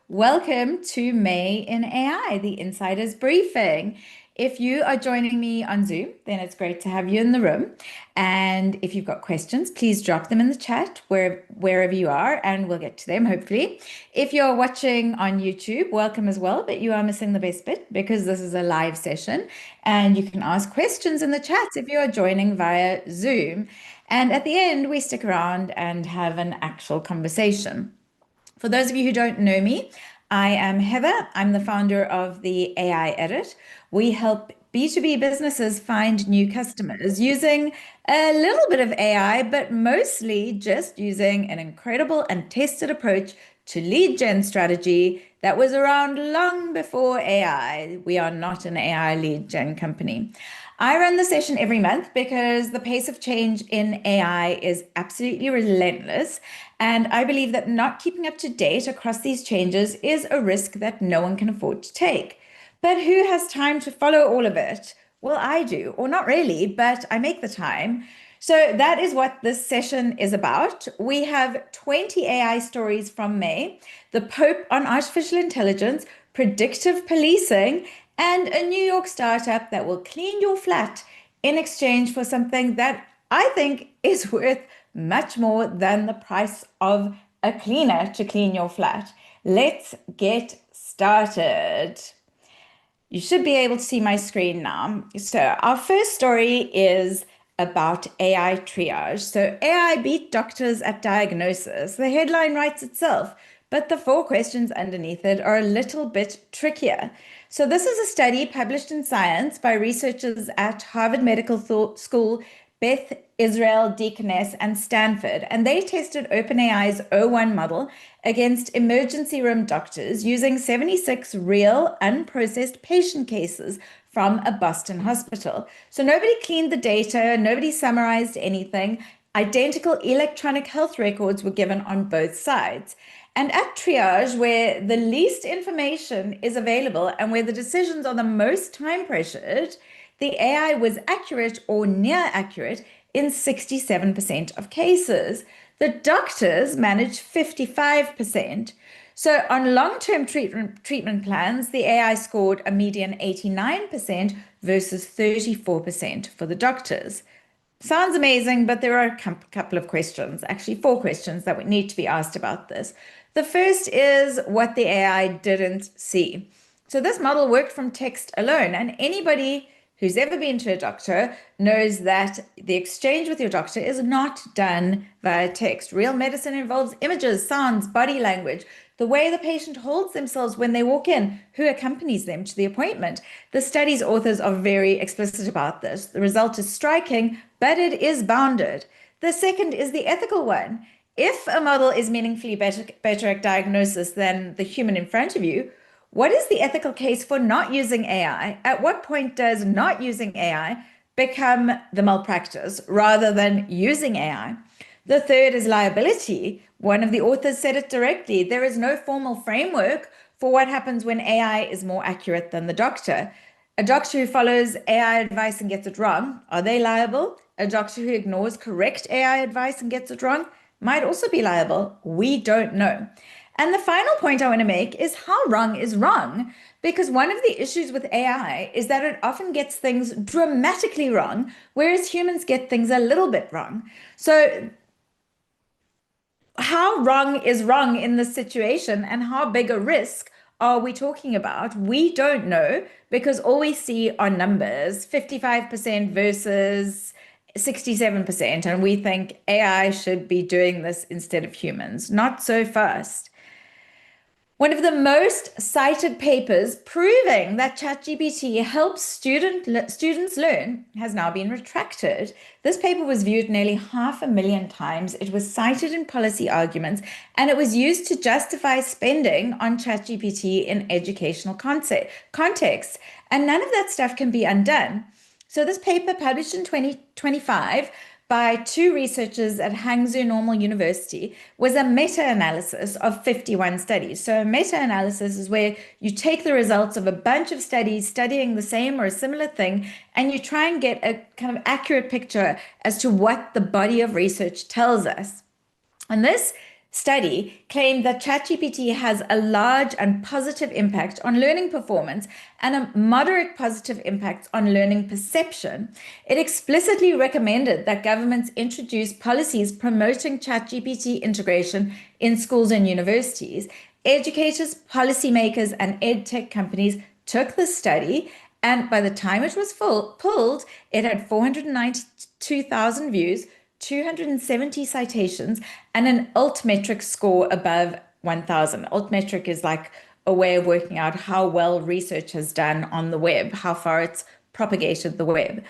Welcome to May in AI, the Insider's Briefing. If you are joining me on Zoom, then it's great to have you in the room. And if you've got questions, please drop them in the chat wherever you are, and we'll get to them hopefully. If you're watching on YouTube, welcome as well, but you are missing the best bit because this is a live session and you can ask questions in the chat if you are joining via Zoom. And at the end, we stick around and have an actual conversation. For those of you who don't know me, I am Heather. I'm the founder of the AI Edit. We help B2B businesses find new customers using a little bit of AI, but mostly just using an incredible and tested approach to lead gen strategy that was around long before AI. We are not an AI lead gen company. I run the session every month because the pace of change in AI is absolutely relentless. And I believe that not keeping up to date across these changes is a risk that no one can afford to take. But who has time to follow all of it? Well, I do, or not really, but I make the time. So that is what this session is about. We have 20 AI stories from May, the Pope on artificial intelligence, predictive policing, and a New York startup that will clean your flat in exchange for something that I think is worth much more than the price of a cleaner to clean your flat. Let's get started. You should be able to see my screen now. So our first story is about AI triage. So AI beat doctors at diagnosis. The headline writes itself, but the 4 questions underneath it are a little bit trickier. So this is a study published in Science by researchers at Harvard Medical School, Beth Israel Deaconess, and Stanford, and they tested OpenAI's O1 model against emergency room doctors using 76 real unprocessed patient cases from a Boston hospital. So nobody cleaned the data, nobody summarized anything. Identical electronic health records were given on both sides. And at triage, where the least information is available and where the decisions are the most time pressured, the AI was accurate or near accurate in 67% of cases. The doctors managed 55%. So on long-term treatment plans, the AI scored a median 89% versus 34% for the doctors. Sounds amazing, but there are a couple of questions, actually 4 questions that would need to be asked about this. The first is what the AI didn't see. So this model worked from text alone, and anybody who's ever been to a doctor knows that the exchange with your doctor is not done via text. Real medicine involves images, sounds, body language, the way the patient holds themselves when they walk in, who accompanies them to the appointment. The study's authors are very explicit about this. The result is striking, but it is bounded. The second is the ethical one. If a model is meaningfully better at diagnosis than the human in front of you, what is the ethical case for not using AI? At what point does not using AI become the malpractice rather than using AI? The third is liability. One of the authors said it directly. There is no formal framework for what happens when AI is more accurate than the doctor. A doctor who follows AI advice and gets it wrong, are they liable? A doctor who ignores correct AI advice and gets it wrong might also be liable. We don't know. And the final point I want to make is how wrong is wrong, because one of the issues with AI is that it often gets things dramatically wrong, whereas humans get things a little bit wrong. So how wrong is wrong in this situation, and how big a risk are we talking about? We don't know, because all we see are numbers, 55% versus 67%, and we think AI should be doing this instead of humans. Not so fast. One of the most cited papers proving that ChatGPT helps students learn has now been retracted. This paper was viewed nearly 500,000 times. It was cited in policy arguments, and it was used to justify spending on ChatGPT in educational contexts. And none of that stuff can be undone. So this paper, published in 2025 by 2 researchers at Hangzhou Normal University, was a meta-analysis of 51 studies. So a meta-analysis is where you take the results of a bunch of studies studying the same or a similar thing, and you try and get a kind of accurate picture as to what the body of research tells us. And this study claimed that ChatGPT has a large and positive impact on learning performance and a moderate positive impact on learning perception. It explicitly recommended that governments introduce policies promoting ChatGPT integration in schools and universities. Educators, policymakers, and edtech companies took the study, and by the time it was pulled, it had 492,000 views, 270 citations, and an altmetric score above 1,000. Altmetric is like a way of working out how well research has done on the web, how far it's propagated the web.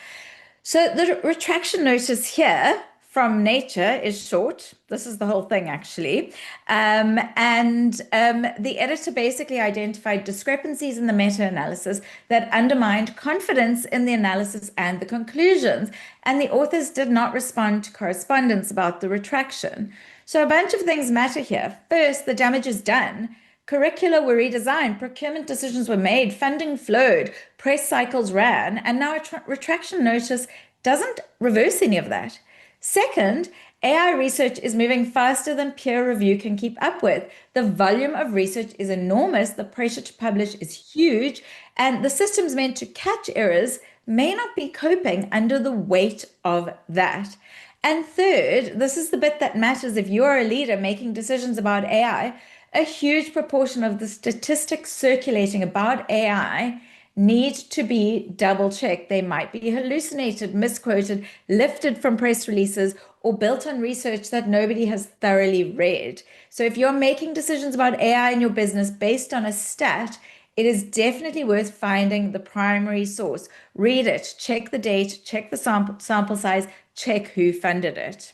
So the retraction notice here from Nature is short. This is the whole thing, actually. The editor basically identified discrepancies in the meta-analysis that undermined confidence in the analysis and the conclusions. And the authors did not respond to correspondence about the retraction. So a bunch of things matter here. First, the damage is done. Curricula were redesigned, procurement decisions were made, funding flowed, press cycles ran, and now a retraction notice doesn't reverse any of that. Second, AI research is moving faster than peer review can keep up with. The volume of research is enormous, the pressure to publish is huge, and the systems meant to catch errors may not be coping under the weight of that. And third, this is the bit that matters if you're a leader making decisions about AI. A huge proportion of the statistics circulating about AI need to be double checked. They might be hallucinated, misquoted, lifted from press releases, or built on research that nobody has thoroughly read. So if you're making decisions about AI in your business based on a stat, it is definitely worth finding the primary source. Read it, check the date, check the sample size, check who funded it.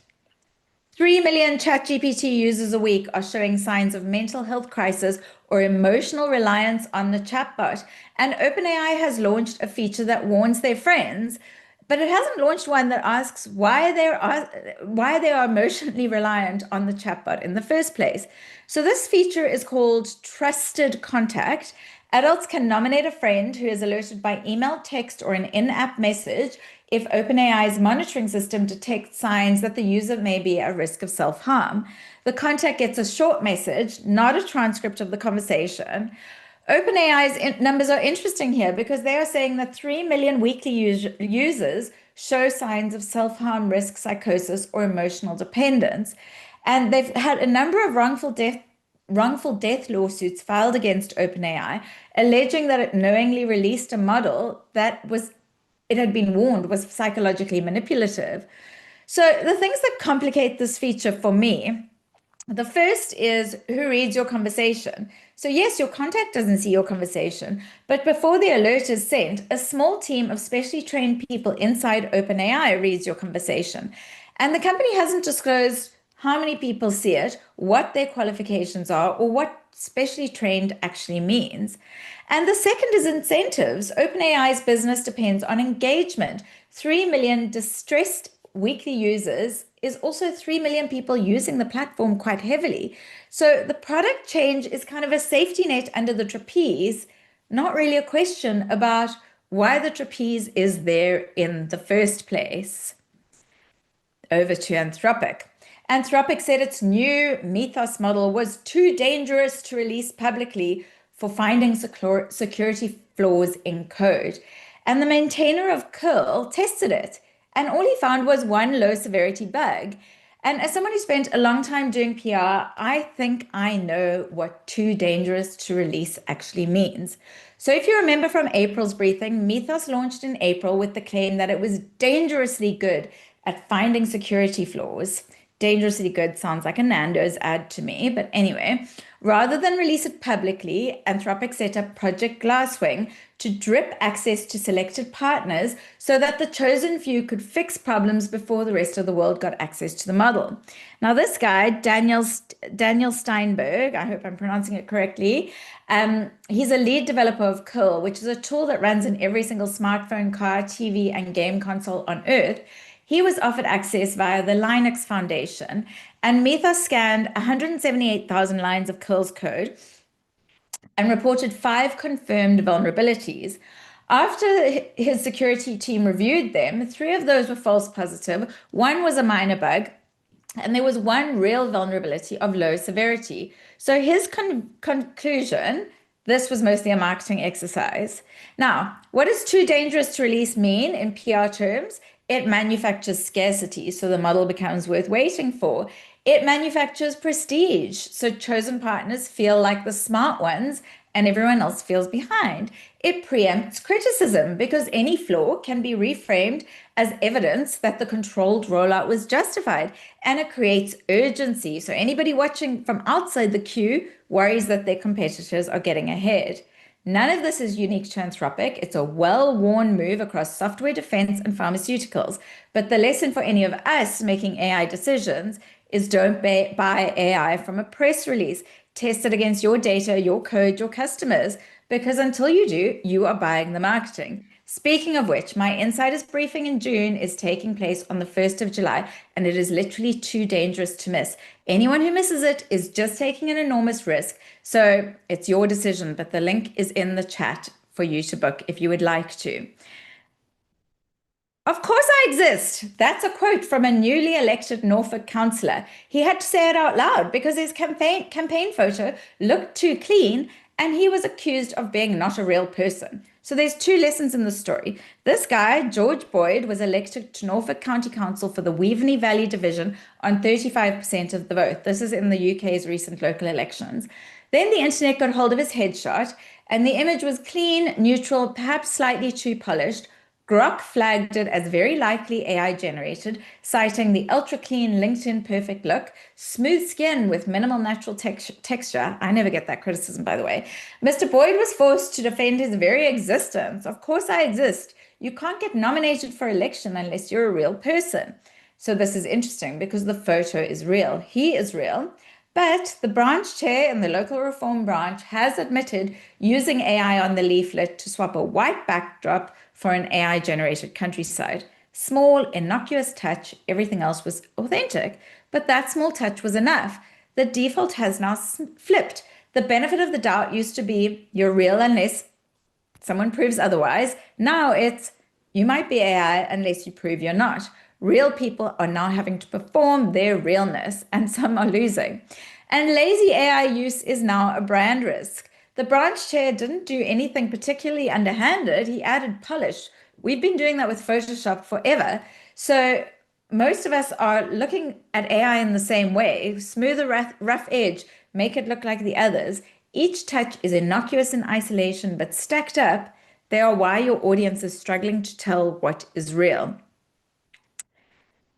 3 million ChatGPT users a week are showing signs of mental health crisis or emotional reliance on the chatbot. And OpenAI has launched a feature that warns their friends, but it hasn't launched one that asks why they are emotionally reliant on the chatbot in the first place. So this feature is called Trusted Contact. Adults can nominate a friend who is alerted by email, text, or an in-app message if OpenAI's monitoring system detects signs that the user may be at risk of self-harm. The contact gets a short message, not a transcript of the conversation. OpenAI's numbers are interesting here because they are saying that 3 million weekly users show signs of self-harm risk, psychosis, or emotional dependence. And they've had a number of wrongful death lawsuits filed against OpenAI, alleging that it knowingly released a model that it had been warned was psychologically manipulative. So the things that complicate this feature for me, the first is who reads your conversation. So yes, your contact doesn't see your conversation, but before the alert is sent, a small team of specially trained people inside OpenAI reads your conversation. And the company hasn't disclosed how many people see it, what their qualifications are, or what specially trained actually means. And the second is incentives. OpenAI's business depends on engagement. 3 million distressed weekly users is also 3 million people using the platform quite heavily. So the product change is kind of a safety net under the trapeze, not really a question about why the trapeze is there in the first place. Over to Anthropic. Anthropic said its new Mythos model was too dangerous to release publicly for finding security flaws in code. And the maintainer of Curl tested it, and all he found was one low severity bug. And as someone who spent a long time doing PR, I think I know what too dangerous to release actually means. So if you remember from April's briefing, Mythos launched in April with the claim that it was dangerously good at finding security flaws. Dangerously good sounds like a Nando's ad to me, but anyway, rather than release it publicly, Anthropic set up Project Glasswing to drip access to selected partners so that the chosen few could fix problems before the rest of the world got access to the model. Now, this guy, Daniel Steinberg, I hope I'm pronouncing it correctly, he's a lead developer of Curl, which is a tool that runs in every single smartphone, car, TV, and game console on Earth. He was offered access via the Linux Foundation, and Mythos scanned 178,000 lines of Curl's code and reported 5 confirmed vulnerabilities. After his security team reviewed them, 3 of those were false positive, 1 was a minor bug, And there was one real vulnerability of low severity. So his conclusion, this was mostly a marketing exercise. Now, what does too dangerous to release mean in PR terms? It manufactures scarcity, so the model becomes worth waiting for. It manufactures prestige, so chosen partners feel like the smart ones and everyone else feels behind. It preempts criticism because any flaw can be reframed as evidence that the controlled rollout was justified. And it creates urgency. So anybody watching from outside the queue worries that their competitors are getting ahead. None of this is unique to Anthropic. It's a well-worn move across software defense and pharmaceuticals. But the lesson for any of us making AI decisions is don't buy AI from a press release. Test it against your data, your code, your customers, because until you do, you are buying the marketing. Speaking of which, my insiders briefing in June is taking place on the 1st of July, and it is literally too dangerous to miss. Anyone who misses it is just taking an enormous risk. So it's your decision, but the link is in the chat for you to book if you would like to. Of course I exist. That's a quote from a newly elected Norfolk councillor. He had to say it out loud because his campaign photo looked too clean and he was accused of being not a real person. So there's two lessons in the story. This guy, George Boyd, was elected to Norfolk County Council for the Waveney Valley Division on 35% of the vote. This is in the UK's recent local elections. Then the internet got hold of his headshot and the image was clean, neutral, perhaps slightly too polished. Grok flagged it as very likely AI generated, citing the ultra clean LinkedIn perfect look, smooth skin with minimal natural texture. I never get that criticism, by the way. Mr. Boyd was forced to defend his very existence. Of course, I exist. You can't get nominated for election unless you're a real person. So this is interesting because the photo is real. He is real. But the branch chair in the local reform branch has admitted using AI on the leaflet to swap a white backdrop for an AI generated countryside. Small, innocuous touch, everything else was authentic. But that small touch was enough. The default has now flipped. The benefit of the doubt used to be you're real unless someone proves otherwise. Now it's you might be AI unless you prove you're not. Real people are now having to perform their realness, and some are losing. And lazy AI use is now a brand risk. The branch chair didn't do anything particularly underhanded. He added polish. We've been doing that with Photoshop forever. So most of us are looking at AI in the same way. Smooth a rough edge, make it look like the others. Each touch is innocuous in isolation, but stacked up, they are why your audience is struggling to tell what is real.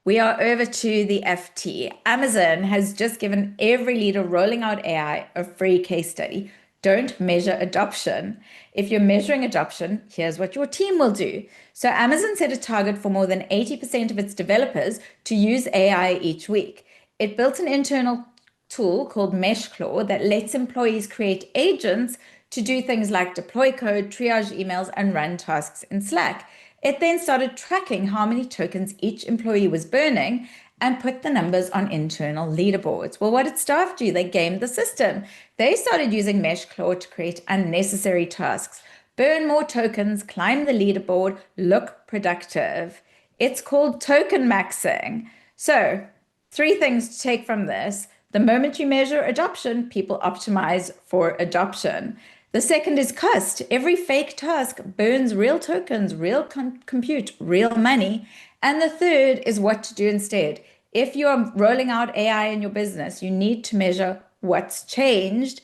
We are over to the FT. Amazon has just given every leader rolling out AI a free case study. Don't measure adoption. If you're measuring adoption, here's what your team will do. So Amazon set a target for more than 80% of its developers to use AI each week. It built an internal tool called Claude that lets employees create agents to do things like deploy code, triage emails, and run tasks in Slack. It then started tracking how many tokens each employee was burning and put the numbers on internal leaderboards. Well, what did staff do? They gamed the system. They started using Claude to create unnecessary tasks, burn more tokens, climb the leaderboard, look productive. It's called token maxing. So, three things to take from this. The moment you measure adoption, people optimize for adoption. The second is cost. Every fake task burns real tokens, real compute, real money. And the third is what to do instead. If you're rolling out AI in your business, you need to measure what's changed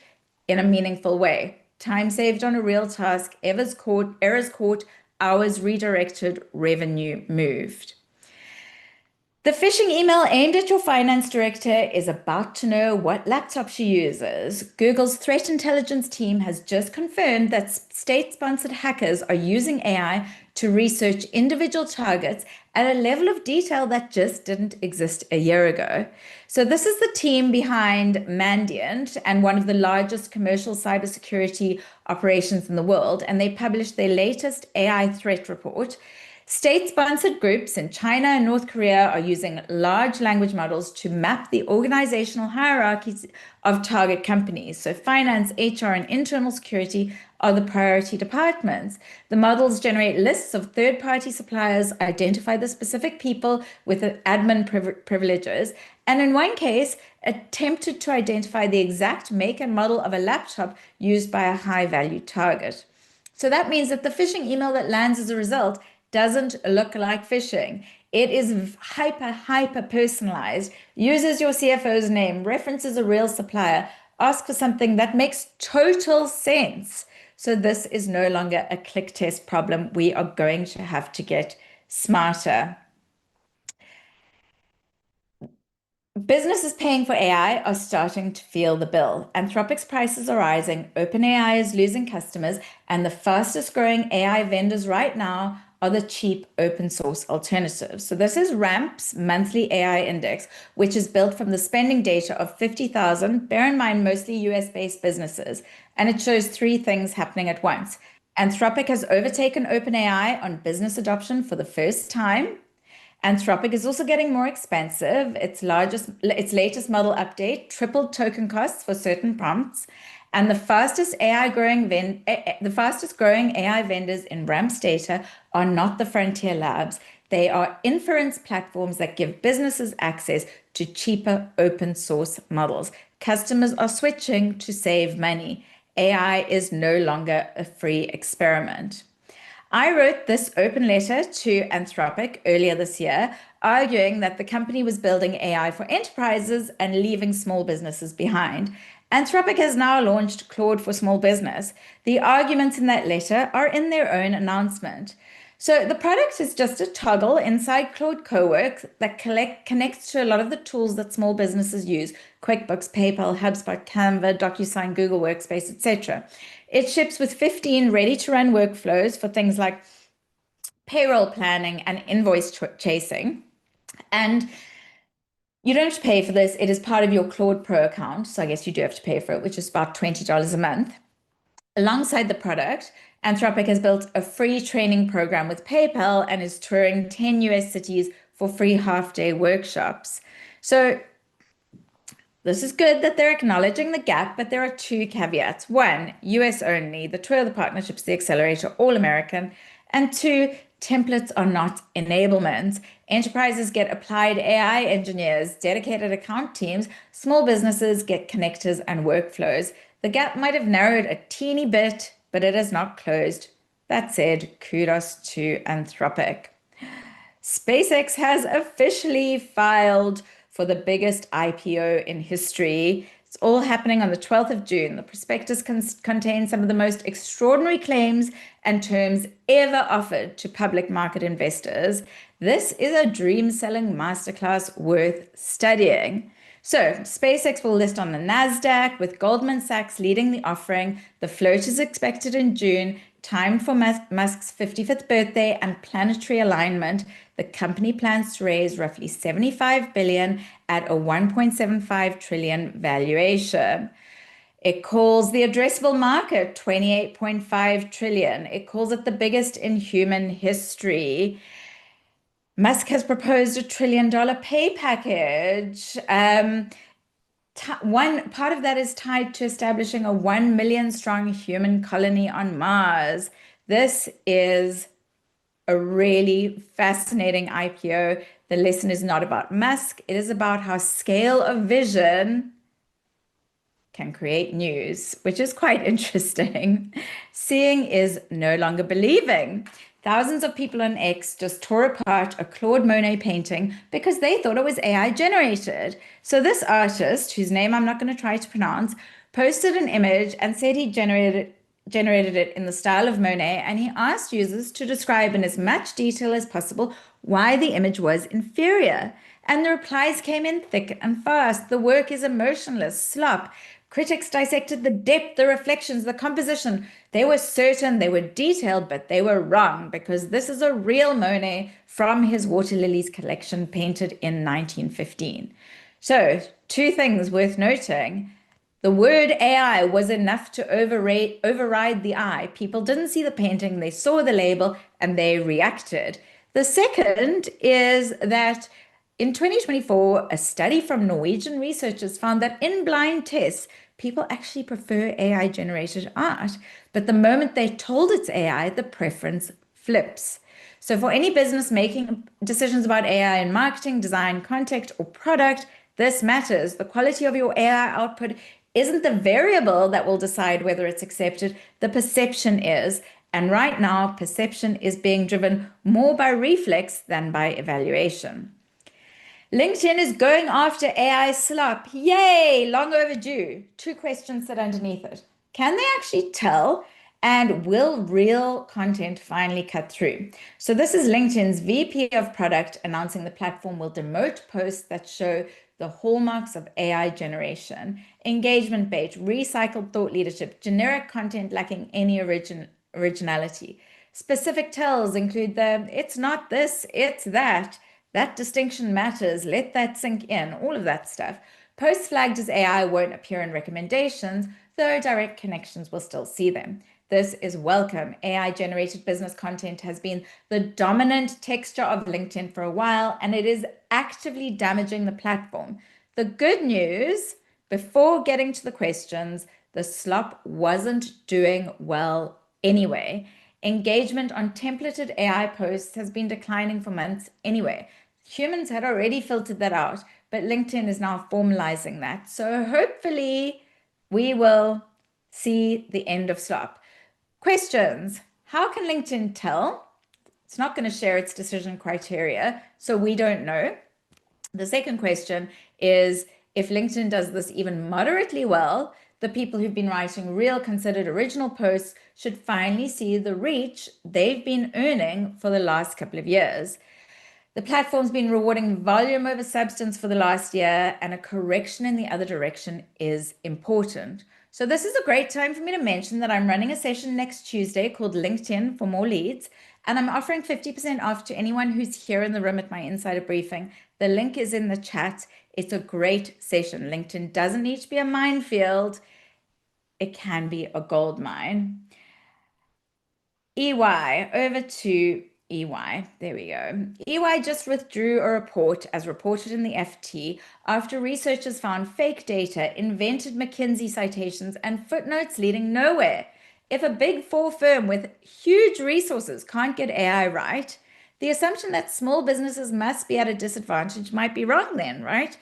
in a meaningful way. Time saved on a real task, errors caught, hours redirected, revenue moved. The phishing email aimed at your finance director is about to know what laptop she uses. Google's threat intelligence team has just confirmed that state-sponsored hackers are using AI to research individual targets at a level of detail that just didn't exist a year ago. So this is the team behind Mandiant and one of the largest commercial cybersecurity operations in the world, and they published their latest AI threat report. State-sponsored groups in China and North Korea are using large language models to map the organizational hierarchies of target companies. So finance, HR, and internal security are the priority departments. The models generate lists of third-party suppliers, identify the specific people with admin privileges, and in one case, attempted to identify the exact make and model of a laptop used by a high-value target. So that means that the phishing email that lands as a result doesn't look like phishing. It is hyper personalized, uses your CFO's name, references a real supplier, asks for something that makes total sense. So this is no longer a click test problem. We are going to have to get smarter. Businesses paying for AI are starting to feel the bill. Anthropic's prices are rising, OpenAI is losing customers, and the fastest growing AI vendors right now are the cheap open source alternatives. So this is RAMP's monthly AI index, which is built from the spending data of 50,000, bear in mind, mostly US-based businesses, and it shows three things happening at once. Anthropic has overtaken OpenAI on business adoption for the first time. Anthropic is also getting more expensive. Its latest model update tripled token costs for certain prompts, and the fastest growing AI vendors in RAMP's data are not the frontier labs. They are inference platforms that give businesses access to cheaper open source models. Customers are switching to save money. AI is no longer a free experiment. I wrote this open letter to Anthropic earlier this year, arguing that the company was building AI for enterprises and leaving small businesses behind. Anthropic has now launched Claude for small business. The arguments in that letter are in their own announcement. So the product is just a toggle inside Claude Cowork that connects to a lot of the tools that small businesses use: QuickBooks, PayPal, HubSpot, Canva, DocuSign, Google Workspace, etc. It ships with 15 ready-to-run workflows for things like payroll planning and invoice chasing. And you don't have to pay for this. It is part of your Claude Pro account. So I guess you do have to pay for it, which is about $20 a month. Alongside the product, Anthropic has built a free training program with PayPal and is touring 10 US cities for free half-day workshops. So this is good that they're acknowledging the gap, but there are two caveats. One, US only. The tour of the partnerships, the accelerator, all American. And two, templates are not enablement. Enterprises get applied AI engineers, dedicated account teams. Small businesses get connectors and workflows. The gap might have narrowed a teeny bit, but it is not closed. That said, kudos to Anthropic. SpaceX has officially filed for the biggest IPO in history. It's all happening on the 12th of June. The prospectus contains some of the most extraordinary claims and terms ever offered to public market investors. This is a dream-selling masterclass worth studying. So SpaceX will list on the NASDAQ with Goldman Sachs leading the offering. The float is expected in June, timed for Musk's 55th birthday and planetary alignment. The company plans to raise roughly $75 billion at a $1.75 trillion valuation. It calls the addressable market $28.5 trillion. It calls it the biggest in human history. Musk has proposed a $1 trillion pay package. One part of that is tied to establishing a 1 million strong human colony on Mars. This is a really fascinating IPO. The lesson is not about Musk. It is about how scale of vision can create news, which is quite interesting. Seeing is no longer believing. Thousands of people on X just tore apart a Claude Monet painting because they thought it was AI generated. So this artist, whose name I'm not going to try to pronounce, posted an image and said he generated it in the style of Monet, and he asked users to describe in as much detail as possible why the image was inferior. And the replies came in thick and fast. The work is emotionless, slop. Critics dissected the depth, the reflections, the composition. They were certain, they were detailed, but they were wrong because this is a real Monet from his Water Lilies collection painted in 1915. So, two things worth noting. The word AI was enough to override the eye. People didn't see the painting, they saw the label, and they reacted. The second is that in 2024, a study from Norwegian researchers found that in blind tests, people actually prefer AI-generated art. But the moment they told it's AI, the preference flips. So for any business making decisions about AI in marketing, design, content, or product, This matters. The quality of your AI output isn't the variable that will decide whether it's accepted. The perception is. And right now, perception is being driven more by reflex than by evaluation. LinkedIn is going after AI slop. Yay, long overdue. Two questions sit underneath it. Can they actually tell? And will real content finally cut through? So this is LinkedIn's VP of product announcing the platform will demote posts that show the hallmarks of AI generation, engagement bait, recycled thought leadership, generic content lacking any originality. Specific tells include the it's not this, it's that. That distinction matters. Let that sink in. All of that stuff. Posts flagged as AI won't appear in recommendations, though direct connections will still see them. This is welcome. AI-generated business content has been the dominant texture of LinkedIn for a while, and it is actively damaging the platform. The good news, before getting to the questions, the slop wasn't doing well anyway. Engagement on templated AI posts has been declining for months anyway. Humans had already filtered that out, but LinkedIn is now formalizing that. So hopefully we will see the end of slop. Questions. How can LinkedIn tell? It's not going to share its decision criteria, so we don't know. The second question is, if LinkedIn does this even moderately well, the people who've been writing real considered original posts should finally see the reach they've been earning for the last couple of years. The platform's been rewarding volume over substance for the last year, and a correction in the other direction is important. So this is a great time for me to mention that I'm running a session next Tuesday called LinkedIn for More Leads, and I'm offering 50% off to anyone who's here in the room at my insider briefing. The link is in the chat. It's a great session. LinkedIn doesn't need to be a minefield. It can be a gold mine. EY, over to EY. There we go. EY just withdrew a report as reported in the FT after researchers found fake data, invented McKinsey citations, and footnotes leading nowhere. If a big four firm with huge resources can't get AI right, the assumption that small businesses must be at a disadvantage might be wrong then, right?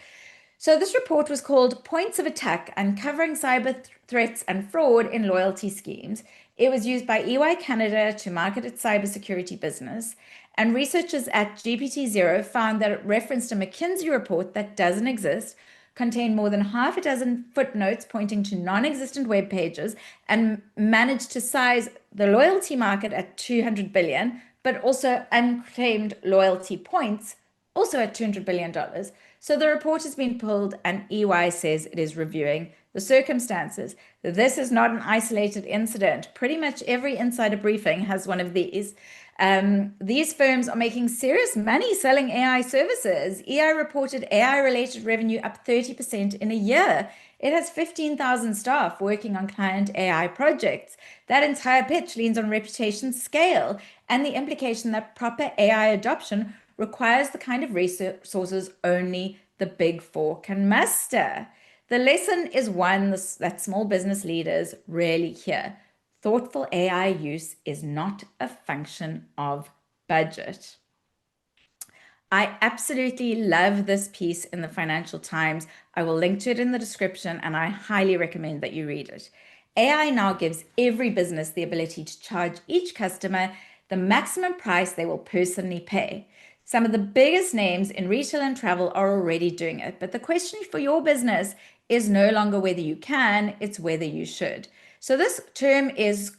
So this report was called Points of Attack: Uncovering Cyber Threats and Fraud in Loyalty Schemes. It was used by EY Canada to market its cybersecurity business, and researchers at GPT-0 found that it referenced a McKinsey report that doesn't exist, contained more than half a dozen footnotes pointing to non-existent web pages, and managed to size the loyalty market at 200 billion, but also unclaimed loyalty points also at $200 billion. So the report has been pulled, and EY says it is reviewing the circumstances. This is not an isolated incident. Pretty much every insider briefing has one of these. These firms are making serious money selling AI services. EY reported AI-related revenue up 30% in a year. It has 15,000 staff working on client AI projects. That entire pitch leans on reputation scale and the implication that proper AI adoption requires the kind of resources only the big four can muster. The lesson is one that small business leaders rarely hear. Thoughtful AI use is not a function of budget. I absolutely love this piece in the Financial Times. I will link to it in the description, and I highly recommend that you read it. AI now gives every business the ability to charge each customer the maximum price they will personally pay. Some of the biggest names in retail and travel are already doing it, but the question for your business is no longer whether you can, it's whether you should. So this term is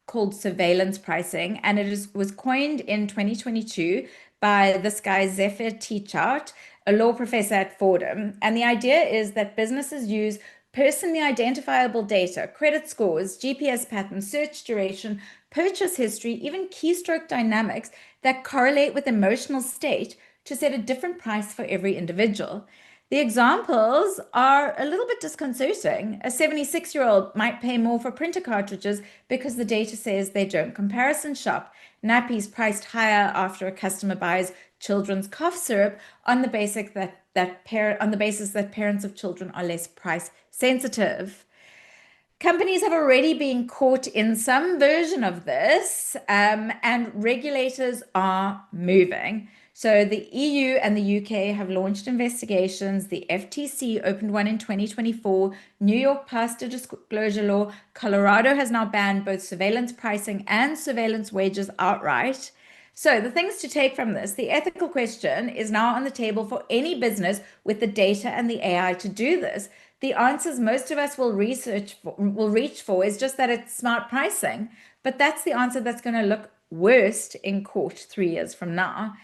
called surveillance pricing, and it was coined in 2022 by this guy, Zephyr Teachart, a law professor at Fordham. And the idea is that businesses use personally identifiable data, credit scores, GPS patterns, search duration, purchase history, even keystroke dynamics that correlate with emotional state to set a different price for every individual. The examples are a little bit disconcerting. A 76-year-old might pay more for printer cartridges because the data says they don't comparison shop. Nappies priced higher after a customer buys children's cough syrup on the basis that parents of children are less price sensitive. Companies have already been caught in some version of this, and regulators are moving. So the EU and the UK have launched investigations. The FTC opened one in 2024. New York passed a disclosure law. Colorado has now banned both surveillance pricing and surveillance wages outright. So the things to take from this, the ethical question is now on the table for any business with the data and the AI to do this. The answers most of us will reach for is just that it's smart pricing. But that's the answer that's going to look worst in court 3 years from now.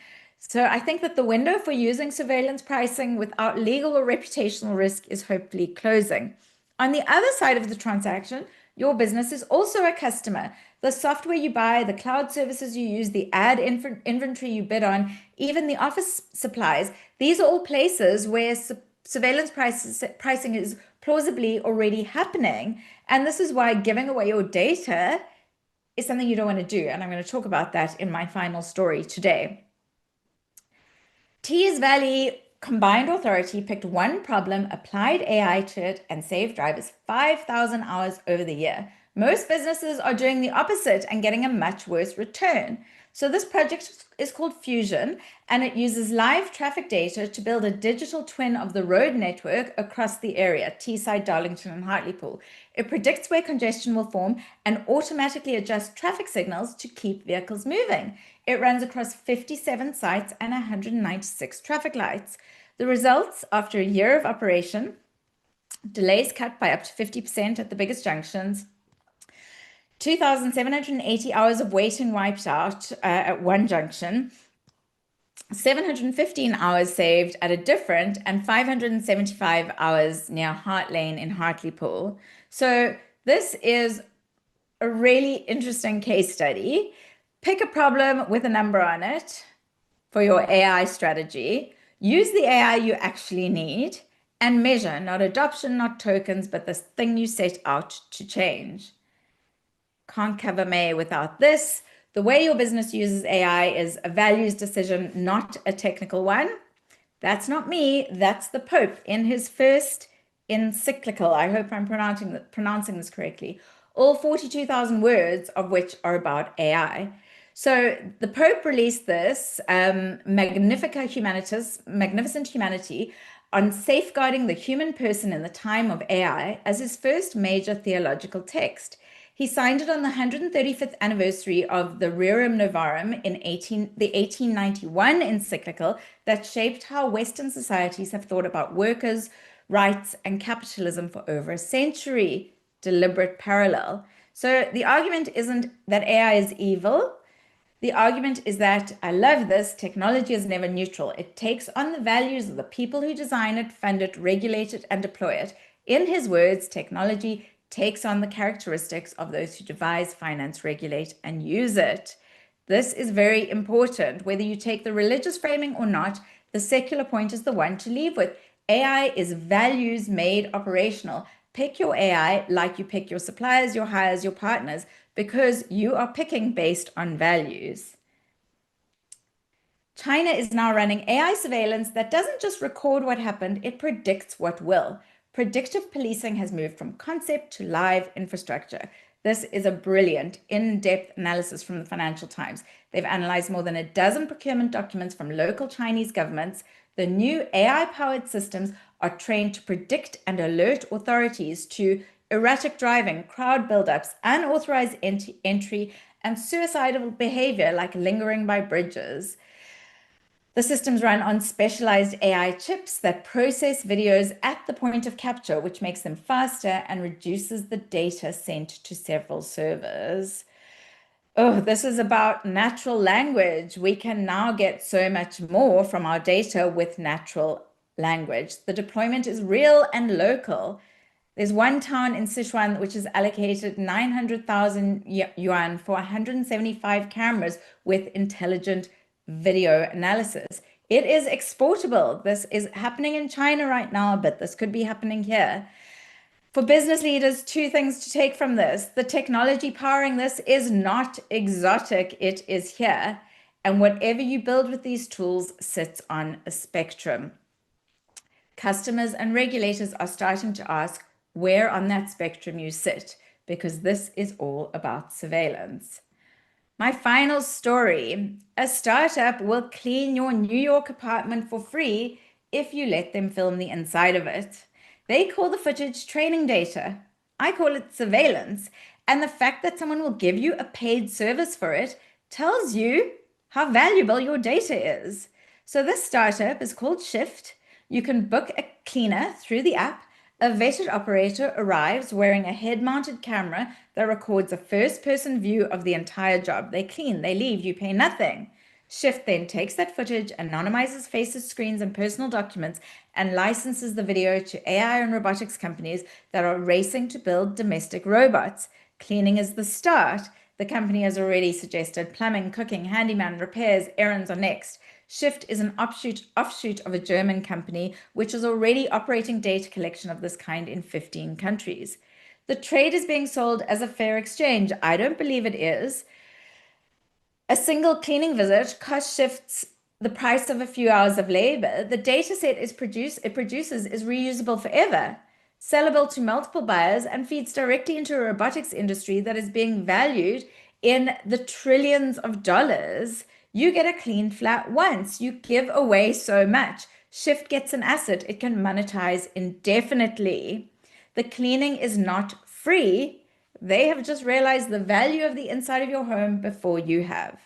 So I think that the window for using surveillance pricing without legal or reputational risk is hopefully closing. On the other side of the transaction, your business is also a customer. The software you buy, the cloud services you use, the ad inventory you bid on, even the office supplies, these are all places where surveillance pricing is plausibly already happening. And this is why giving away your data is something you don't want to do. And I'm going to talk about that in my final story today. Tees Valley Combined Authority picked one problem, applied AI to it, and saved drivers 5,000 hours over the year. Most businesses are doing the opposite and getting a much worse return. So this project is called Fusion, and it uses live traffic data to build a digital twin of the road network across the area, Teesside, Darlington, and Hartlepool. It predicts where congestion will form and automatically adjusts traffic signals to keep vehicles moving. It runs across 57 sites and 196 traffic lights. The results, after a year of operation, delays cut by up to 50% at the biggest junctions, 2,780 hours of waiting wiped out at one junction, 715 hours saved at a different, and 575 hours near Hart Lane in Hartlepool. So this is a really interesting case study. Pick a problem with a number on it for your AI strategy. Use the AI you actually need and measure, not adoption, not tokens, but the thing you set out to change. Can't cover May without this. The way your business uses AI is a values decision, not a technical one. That's not me. That's the Pope in his first encyclical. I hope I'm pronouncing this correctly. All 42,000 words of which are about AI. So the Pope released this Magnificat Humanitas, Magnificent Humanity, on safeguarding the human person in the time of AI as his first major theological text. He signed it on the 135th anniversary of the Rerum Novarum in the 1891 encyclical that shaped how Western societies have thought about workers, rights, and capitalism for over a century. Deliberate parallel. So the argument isn't that AI is evil. The argument is that, I love this, technology is never neutral. It takes on the values of the people who design it, fund it, regulate it, and deploy it. In his words, technology takes on the characteristics of those who devise, finance, regulate, and use it. This is very important. Whether you take the religious framing or not, the secular point is the one to leave with. AI is values made operational. Pick your AI like you pick your suppliers, your hires, your partners, because you are picking based on values. China is now running AI surveillance that doesn't just record what happened, it predicts what will. Predictive policing has moved from concept to live infrastructure. This is a brilliant, in-depth analysis from the Financial Times. They've analyzed more than a dozen procurement documents from local Chinese governments. The new AI-powered systems are trained to predict and alert authorities to erratic driving, crowd buildups, unauthorized entry, and suicidal behavior like lingering by bridges. The systems run on specialized AI chips that process videos at the point of capture, which makes them faster and reduces the data sent to several servers. Oh, this is about natural language. We can now get so much more from our data with natural language. The deployment is real and local. There's one town in Sichuan which is allocated 900,000 yuan for 175 cameras with intelligent video analysis. It is exportable. This is happening in China right now, but this could be happening here. For business leaders, two things to take from this. The technology powering this is not exotic, it is here. And whatever you build with these tools sits on a spectrum. Customers and regulators are starting to ask where on that spectrum you sit, because this is all about surveillance. My final story. A startup will clean your New York apartment for free if you let them film the inside of it. They call the footage training data. I call it surveillance. And the fact that someone will give you a paid service for it tells you how valuable your data is. So this startup is called Shift. You can book a cleaner through the app. A vetted operator arrives wearing a head-mounted camera that records a first-person view of the entire job. They clean, they leave, you pay nothing. Shift then takes that footage, anonymizes faces, screens, and personal documents, and licenses the video to AI and robotics companies that are racing to build domestic robots. Cleaning is the start. The company has already suggested plumbing, cooking, handyman, repairs, errands are next. Shift is an offshoot of a German company which is already operating data collection of this kind in 15 countries. The trade is being sold as a fair exchange. I don't believe it is. A single cleaning visit cost Shifts the price of a few hours of labor. The data set it produces is reusable forever, sellable to multiple buyers, and feeds directly into a robotics industry that is being valued in the trillions of dollars. You get a clean flat once. You give away so much. Shift gets an asset it can monetize indefinitely. The cleaning is not free. They have just realized the value of the inside of your home before you have.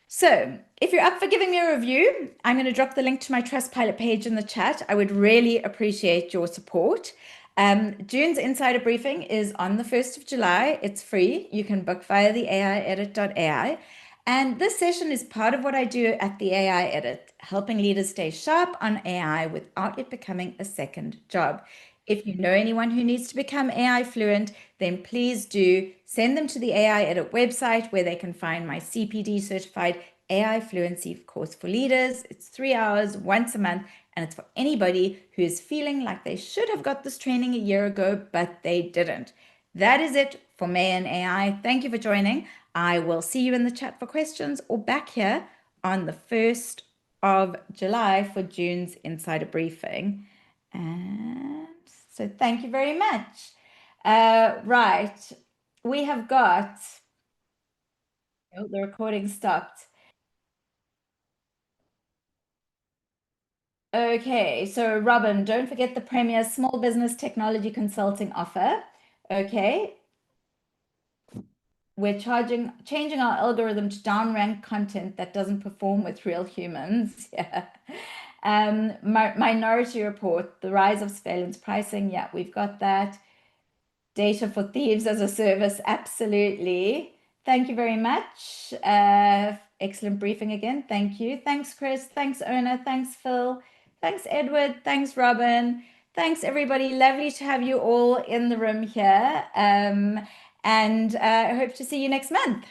So, if you're up for giving me a review, I'm going to drop the link to my Trustpilot page in the chat. I would really appreciate your support. June's Insider Briefing is on the 1st of July. It's free. You can book via the aiedit.ai. And this session is part of what I do at the AI Edit, helping leaders stay sharp on AI without it becoming a second job. If you know anyone who needs to become AI fluent, then please do send them to the AI Edit website where they can find my CPD certified AI fluency course for leaders. It's 3 hours once a month, and it's for anybody who is feeling like they should have got this training a year ago, but they didn't. That is it for May and AI. Thank you for joining. I will see you in the chat for questions or back here on the 1st of July for June's Insider Briefing. And so thank you very much. Right, we have got, oh, the recording stopped. Okay, so Robin, don't forget the Premier Small Business Technology Consulting offer. Okay, we're changing our algorithm to downrank content that doesn't perform with real humans. Yeah. Minority Report, the rise of surveillance pricing. Yeah, we've got that. Data for thieves as a service. Absolutely. Thank you very much. Excellent briefing again. Thank you. Thanks, Chris. Thanks, Ona. Thanks, Phil. Thanks, Edward. Thanks, Robin. Thanks, everybody. Lovely to have you all in the room here. And I hope to see you next month.